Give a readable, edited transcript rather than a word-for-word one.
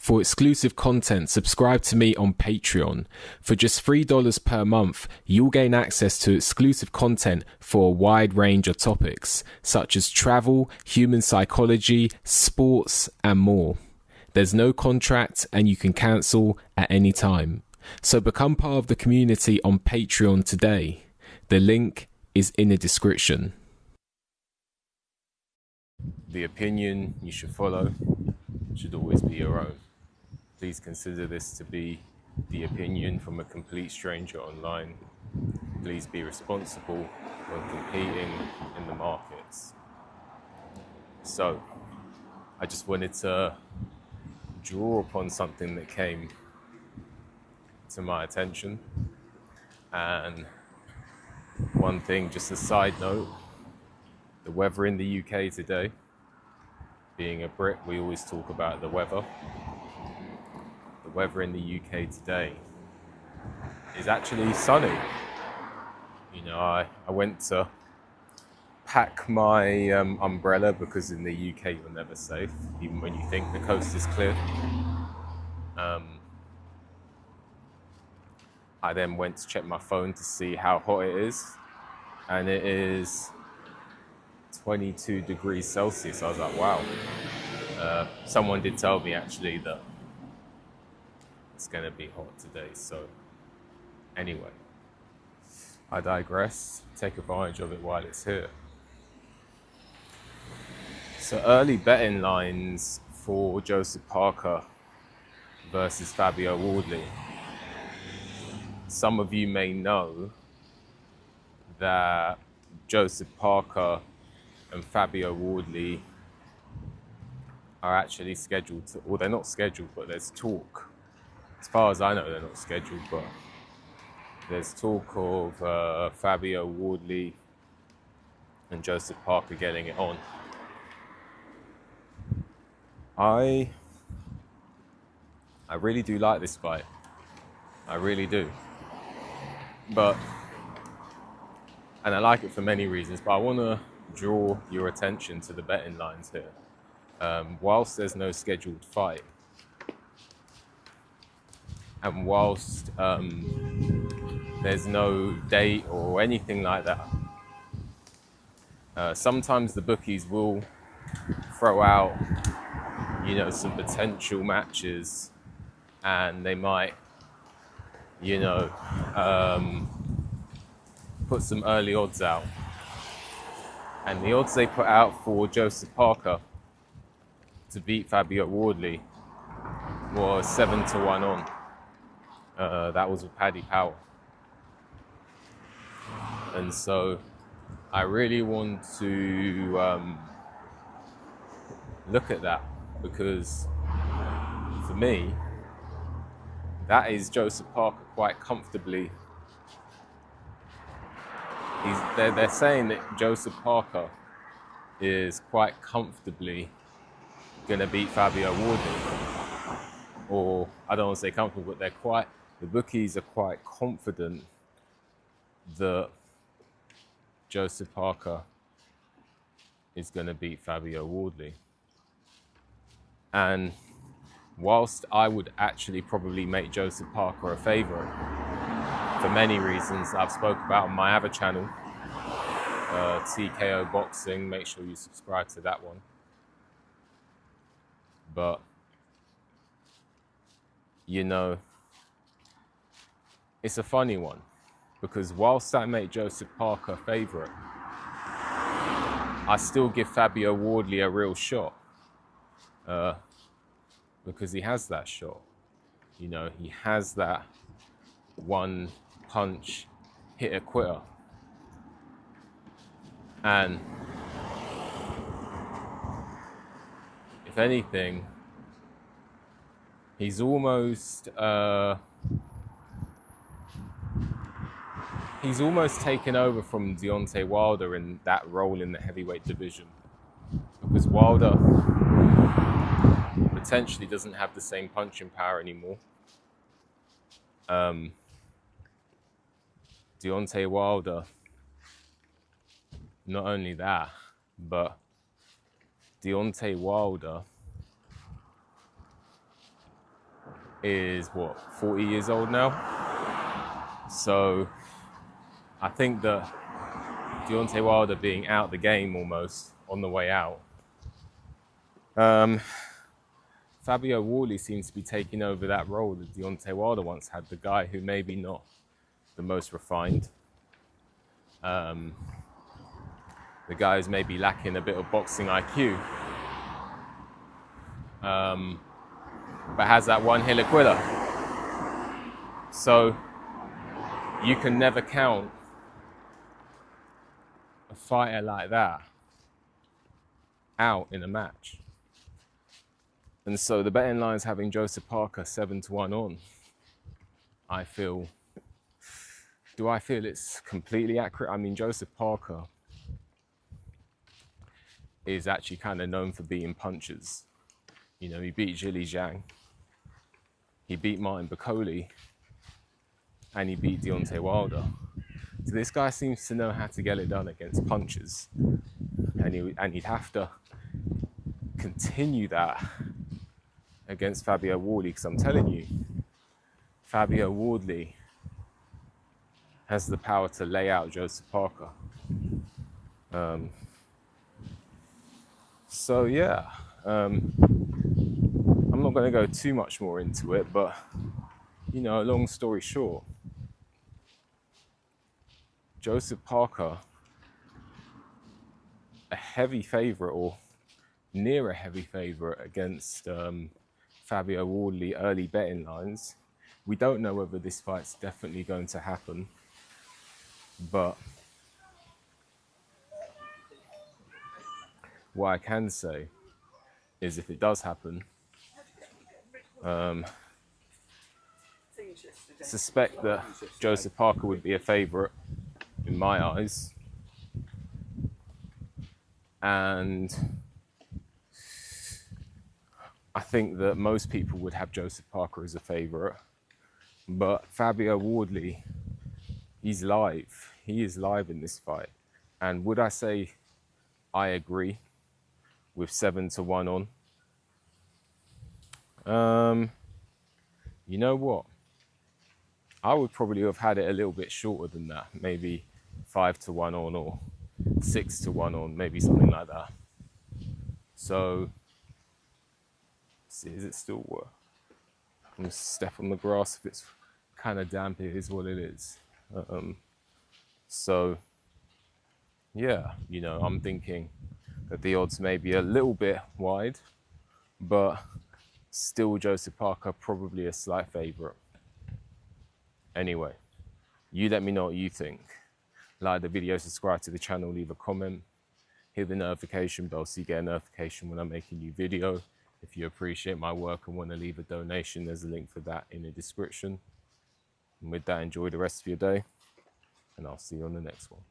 For exclusive content, subscribe to me on Patreon. For just $3 per month, you'll gain access to exclusive content for a wide range of topics, such as travel, human psychology, sports, and more. There's no contract and you can cancel at any time. So become part of the community on Patreon today. The link is in the description. The opinion you should follow should always be your own. Please consider this to be the opinion from a complete stranger online. Please be responsible when competing in the markets. So, I just wanted to draw upon something that came to my attention. And one thing, just a side note, the weather in the UK today, being a Brit, we always talk about the weather. The weather in the UK today is actually sunny. You know, I went to pack my umbrella because in the UK you're never safe, even when you think the coast is clear. I then went to check my phone to see how hot it is, and it is 22 degrees Celsius. I was like, wow. Someone did tell me actually that it's going to be hot today. So anyway, I digress. Take advantage of it while it's here. So early betting lines for Joseph Parker versus Fabio Wardley. Some of you may know that Joseph Parker and Fabio Wardley are actually scheduled to, well, they're not scheduled, but there's talk. As far as I know, they're not scheduled, but there's talk of Fabio Wardley and Joseph Parker getting it on. I really do like this fight. I really do. And I like it for many reasons, but I want to draw your attention to the betting lines here. Whilst there's no scheduled fight, and whilst there's no date or anything like that, sometimes the bookies will throw out, you know, some potential matches, and they might, you know, put some early odds out. And the odds they put out for Joseph Parker to beat Fabio Wardley was 7-1 on. That was with Paddy Power. And so I really want to look at that, because for me, that is Joseph Parker quite comfortably. They're saying that Joseph Parker is quite comfortably going to beat Fabio Wardley. Or, I don't want to say comfortable, but the bookies are quite confident that Joseph Parker is going to beat Fabio Wardley. And whilst I would actually probably make Joseph Parker a favourite, for many reasons I've spoke about on my other channel, TKO Boxing, make sure you subscribe to that one. But, you know, it's a funny one, because whilst I make Joseph Parker a favourite, I still give Fabio Wardley a real shot, because he has that shot. You know, he has that one punch hitter quitter. And if anything, he's almost taken over from Deontay Wilder in that role in the heavyweight division, because Wilder potentially doesn't have the same punching power anymore. Deontay Wilder, not only that, but Deontay Wilder is what, 40 years old now. So I think that Deontay Wilder being out the game almost on the way out, Fabio Wardley seems to be taking over that role that Deontay Wilder once had, the guy who maybe not the most refined, the guy who's maybe lacking a bit of boxing IQ, but has that one hit quiller. So you can never count a fighter like that out in a match. And so the betting line's having Joseph Parker 7-1 on. Do I feel it's completely accurate? I mean, Joseph Parker is actually kind of known for beating punchers. You know, he beat Zhili Zhang, he beat Martin Bakole, and he beat Deontay Wilder. So this guy seems to know how to get it done against punchers. And he'd have to continue that against Fabio Wardley, because I'm telling you, Fabio Wardley has the power to lay out Joseph Parker. So yeah, I'm not going to go too much more into it, but you know, long story short, Joseph Parker, a heavy favourite or near a heavy favourite against Fabio Wardley early betting lines. We don't know whether this fight's definitely going to happen, but what I can say is if it does happen, suspect that Joseph Parker would be a favourite in my eyes, and I think that most people would have Joseph Parker as a favourite, but Fabio Wardley, he's live. He is live in this fight. And would I say I agree with 7-1 on? You know what? I would probably have had it a little bit shorter than that. Maybe 5-1 on or 6-1 on, maybe something like that. So, see, is it still work? I'm gonna step on the grass. If it's kind of damp, it is what it is. So, yeah, you know, I'm thinking that the odds may be a little bit wide, but still Joseph Parker probably a slight favourite. Anyway, you let me know what you think. Like the video, subscribe to the channel, leave a comment, hit the notification bell so you get a notification when I make a new video. If you appreciate my work and want to leave a donation, there's a link for that in the description. And with that, enjoy the rest of your day, and I'll see you on the next one.